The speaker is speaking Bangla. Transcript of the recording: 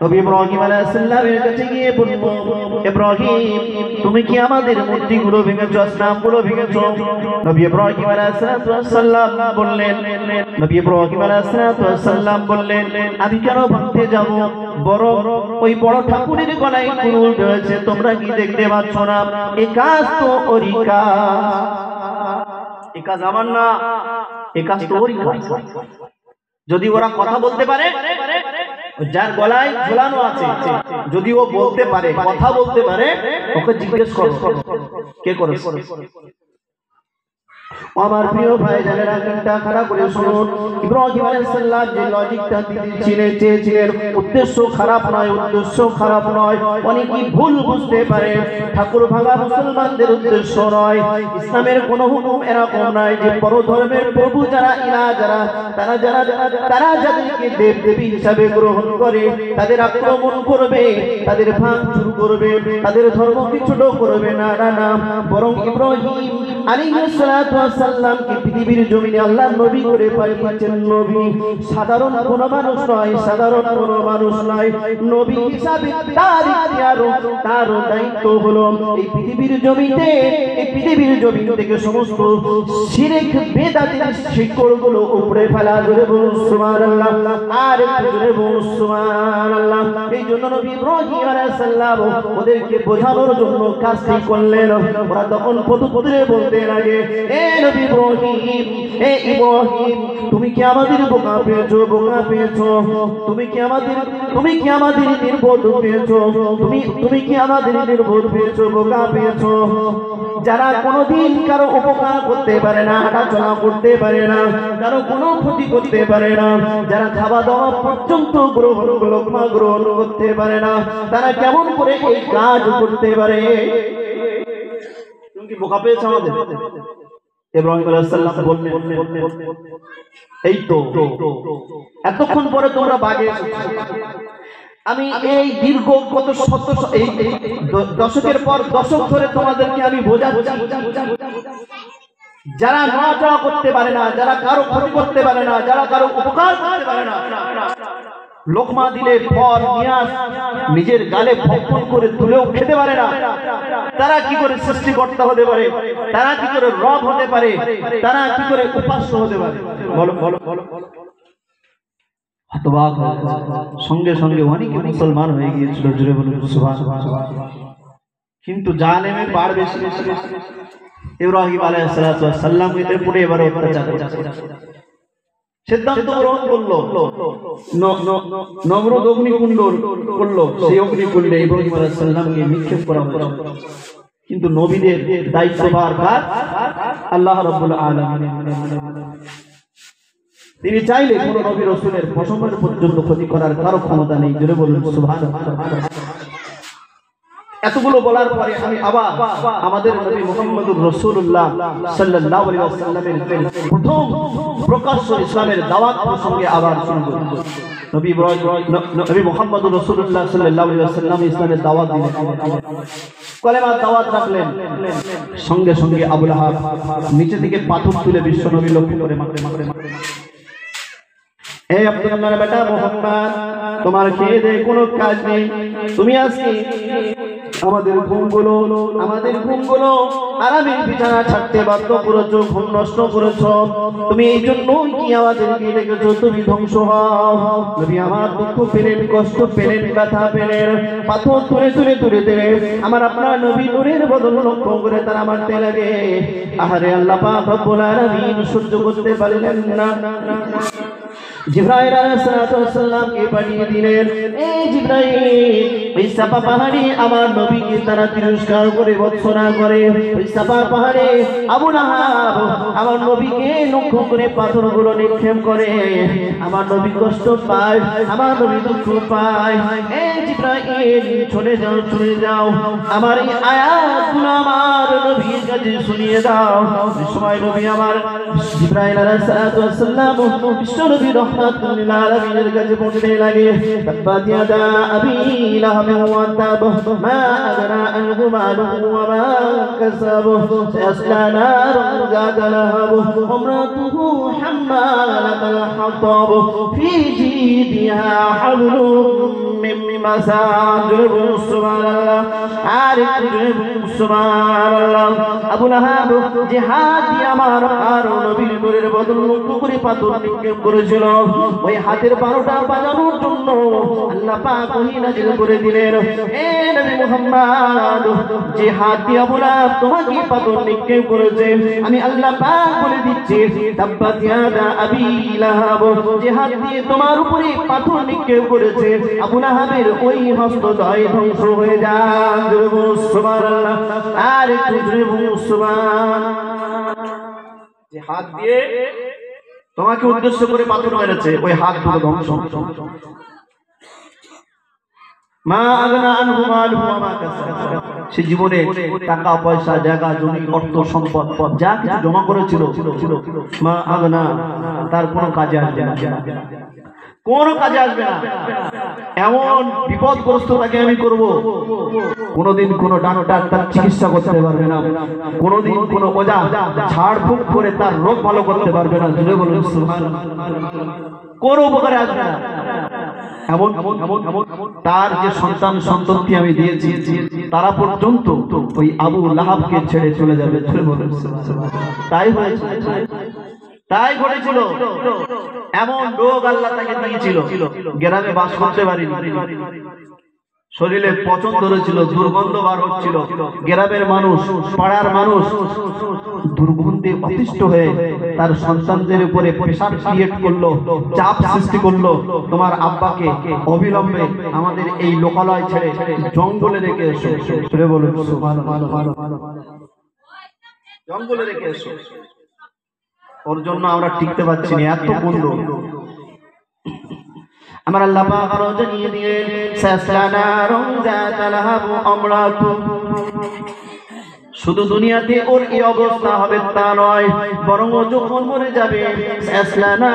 নবী ইব্রাহিম আলাইহিস সালামের কাছে গিয়ে বলল, ইব্রাহিম তুমি কি আমাদের মূর্তিগুলো ভেঙেছো, আসনামগুলো ভেঙেছো? নবী ইব্রাহিম আলাইহিস সালাম বললেন, নবী ইব্রাহিম আলাইহিস সালাম বললেন, আমি কেন ভাঙতে যাব? বড় ওই বড় ঠাকুরের গলায় কুরুল রয়েছে, তোমরা কি দেখতে পাচ্ছ না? এই কাজ তো ওরই কাজ, এই কাজ আমার না, এই কাজ তো ওরই কাজ। যদি ওরা কথা বলতে পারে, যার গলায় ঝোলানো আছে, যদি ও বলতে পারে, কথা বলতে পারে, ওকে জিজ্ঞেস করো কে করেছে। আমার প্রিয় ভাই জানেরা, কানটা খাড়া করে শুনুন। ইব্রাহিম আলাইহিস সালাম যে লজিকটা চেয়েছিলেন, উদ্দেশ্য খারাপ নয়, উদ্দেশ্য খারাপ নয়। অনেকেই ভুল বুঝতে পারে, ঠাকুর ভাঙা মুসলমানদের উদ্দেশ্য নয়। ইসলামের কোন হুকুম এরকম নয় যে পরধর্মের প্রভু যারা, ইলাহ যারা, তারা যাদেরকে দেব দেবী হিসাবে গ্রহণ করে তাদের আক্রমণ করবে, তাদের ভাঙচুর করবে, তাদের ধর্মকে ছোট করবে না, না না। বরং ইব্রাহিম আলাইহিস সালামকে পৃথিবীর জমিনে আল্লাহ নবী করে পাঠিয়েছেন। নবী সাধারণ কোন মানুষ নয়, সাধারণ কোন মানুষ নয়। নবী হিসাবে তার ইখতিয়ার, তার দায়িত্ব হলো এই পৃথিবীর জমিতে, এই পৃথিবীর জমিন থেকে সমস্ত শিরক বেদাতের শিকড়গুলো উপড়ে ফেলা। জোরে বলুন সুবহানাল্লাহ, আর জোরে বলুন সুবহানাল্লাহ। এই জন্য নবী ইব্রাহিম আলাইহিস সালাম ওদেরকে বোঝানোর জন্য কাজটি করলেন। ওরা তখন পদে বলতে লাগে, এ নবী ইব্রাহিম, এ ইব্রাহিম তুমি কি আমাদের বোকা পেয়েছো, বোকা পেয়েছো? তুমি কি আমাদের নির্বোধ পেয়েছো? তুমি কি আমাদের নির্বোধ পেয়েছো, বোকা পেয়েছো? যারা কোনোদিন কারো উপকার করতে পারে না, হাঁটাচলা করতে পারে না, কারো কোনো ক্ষতি করতে পারে না, যারা খাওয়া দাওয়া পর্যন্ত লোকমা গ্রহণ করতে পারে না, তারা কেমন করে এই কাজ করতে পারে? তুমি কি বোকা পেয়েছো আমাদের? ইব্রাহিম আলাইহিস সালাম বললেন, এই তো এতক্ষণ পরে তোমরা বাগে এসেছো। আমি এই দীর্ঘ কত শত এই দশকের পর দশক ধরে তোমাদেরকে আমি বোঝাচ্ছি, যারা নড়াচড়া করতে পারে না, যারা কারো ক্ষতি করতে পারে না, যারা কারো উপকার করতে পারে না, লোকমা দিলে ফল নিয়াজ নিজের গালে ভক্ষণ করে তুলেও খেতে পারে না, তারা কি করে সৃষ্টিকর্তা হতে পারে? তারা কি করে রব হতে পারে? তারা কি করে উপাস্য হতে পারে? বলো বলো বলো। হতবাক সঙ্গে সঙ্গে অনেকে মুসলমান হয়ে গিয়েছিল। জোরে বলুন সুবহানাল্লাহ। কিন্তু জালেমের বার বেশি বেশি। ইব্রাহিম আলাইহিস সালাম এর উপরে এবারে অত্যাচার সিদ্ধান্ত গ্রহণ করলো, নমরুদ অগ্নিকুণ্ড করলো, সেই অগ্নিকুণ্ডে ইব্রাহিম আলাইহিস সালামকে নিক্ষেপ করা হলো। কিন্তু নবীদের দায়িত্বভার কার? আল্লাহ রাব্বুল আলামিন। তিনি চাইলে কোন নবী রাসূলের বংশধর পর্যন্ত ক্ষতি করার কারো ক্ষমতা নেই। জোরে বলুন সুবহানাল্লাহ। এতগুলো বলার পরে আমি আবার আমাদের নবী মুহাম্মদুর রাসূলুল্লাহ সাল্লাল্লাহু আলাইহি ওয়াসাল্লামের প্রথম প্রকাশ্য ইসলামের দাওয়াত প্রসঙ্গে আবার শুনব। নবী মুহাম্মদুর রাসূলুল্লাহ সাল্লাল্লাহু আলাইহি ওয়াসাল্লাম ইসলামের দাওয়াত দিলেন, কলেমার দাওয়াত রাখলেন। সঙ্গে সঙ্গে আবু লাহাব নিচে থেকে পাথর তুলে বিশ্ব নবী লক্ষ্য করে মারতে মারতে মারতে, হে আব্দুল্লাহর বেটা মুহাম্মদ, তোমার খেয়ে দেয়ে কোনো কাজ নেই, তুমি আজকে আমাদের ঘুমগুলো আরামের বিছানা ছাড়তে বাধ্য করেছো, ঘুম নষ্ট করেছো। তুমি এই জন্যই কি আমাদেরকে ডেকেছো? তুমি ধ্বংস হও। নবী আমার দুঃখ পেলেন, কষ্ট পেলেন, ব্যথা পেলেন, পাথর তুলে তুলে তুলে দিলে আমার আপনার নবী নূরের বদল লক্ষ্য করে তারা মারতে লাগে। আহারে আল্লাহ পাক রব্বুল আলামিন সহ্য করতে পারলেন না। জিবরাইল আলাইহিস সালামকে পাঠিয়ে দিলেন, এই জিবরাইল ওই সাফা পাহাড়ে আমার নবীকে তারা তিরস্কার করে ভৎসনা করে। ওই সাফা পাহাড়ে আবু লাহাব আমার নবীকে লক্ষ্য করে পাথরগুলো নিক্ষেপ করে। আমার নবী কষ্ট পায়, আমার নবী দুঃখ পায়। এই জিবরাইল চলে যাও, চলে যাও, আমার এই আয়াতগুলো আমার নবীর কাছে শুনিয়ে দাও। সময় নবী আমার জিবরাইল আলাইহিস সালাম বিশ্ব নবী রহমাতুল আলামিনের কাছে পৌঁছতে লাগে। তাব্বাত ইয়াদা আবি লাহাব ওয়া তাব, মা আগনা আনহু মালুহু ওয়া মা কাসাব, সায়াসলা নারান যাতা লাহাব, ইমরাতুহু হাম্মালাতাল হাতাব, ফি জিদিহা হাবলুম মিন সুবহানাল্লাহ আর সুবহানাল্লাহ। আবু লাহাব যে হাত দিয়ে আমার আর নবীর নূরের বদল লক্ষ্য করে পাথর নিক্ষেপ করেছিল, ওই হাতের 12টা বাজানোর জন্য আল্লাহ পাক ওহী নাযিল করে দিলেন, এ নবী মুহাম্মদ, যে হাত দিয়ে আবু লাহাব তোমাকে পাথর নিক্ষেপ করেছে, আমি আল্লাহ পাক বলে দিচ্ছি, তাব্বাত ইয়াদা আবি লাহাব, যে হাত দিয়ে তোমার উপরে পাথর নিক্ষেপ করেছে, আবু লাহাবের ওই হস্তদ্বয় ধ্বংস হয়ে যাক। সুবহানাল্লাহ আর একটু সুবহানাল্লাহ। যে হাত দিয়ে তোমাকে উদ্দেশ্য করে পাথর মেরেছে, ওই হাত দুটো ধ্বংস। মা আগনা আনহু মালুহু ওয়া মা কাসাব, সে জীবনে টাকা পয়সা জায়গা জমি অর্থ সম্পদ যা কিছু জমা করেছিল, মা আগনা, তার কোনো কাজে আসবে না, কোনো কাজে আসবে না। এমন বিপদগ্রস্ত তাকে আমি করব, কোনোদিন কোনো ডাক্তার তার চিকিৎসা করতে পারবে না, কোনোদিন কোনো ওঝা ঝাড়ফুঁক করে তার রোগ ভালো করতে পারবে না। জুড়ে বলুন সুবহানাল্লাহ। কোনো উপকারে আসবে না। এমন তার যে সন্তান সন্ততি আমি দিয়েছি, তারা পর্যন্ত ওই আবু লাহাবকে ছেড়ে চলে যাবে। তাই হয়েছে, তাই ঘটেছিল। এমন রোগ আল্লাহ তাকে দিয়েছিল, গ্রামে বাস করতে পারিনি, শরীরে পচন ধরেছিল, দুর্গন্ধ বার হচ্ছিল, গ্রামের মানুষ পাড়ার মানুষ দুর্গন্ধে অতিষ্ঠ হয়ে তার সন্তানদের উপরে প্রেসার ক্রিয়েট করলো, চাপ সৃষ্টি করলো, তোমার আব্বাকে অবিলম্বে আমাদের এই লোকালয় ছেড়ে জঙ্গলে রেখে এসো। সরে বলুন সুবহানাল্লাহ। জঙ্গলে রেখে এসো, ওর জন্য আমরা টিকতে পারছি না, এত বন্ধ। আমার আল্লাহ পাক আরো জানিয়ে দিলেন, সাসলানারুন যাতা লাহাব আমরাতু, শুধু দুনিয়াতে ওর এই অবস্থা হবে তা নয়, বরং ও যখন মরে যাবে, সাসলানা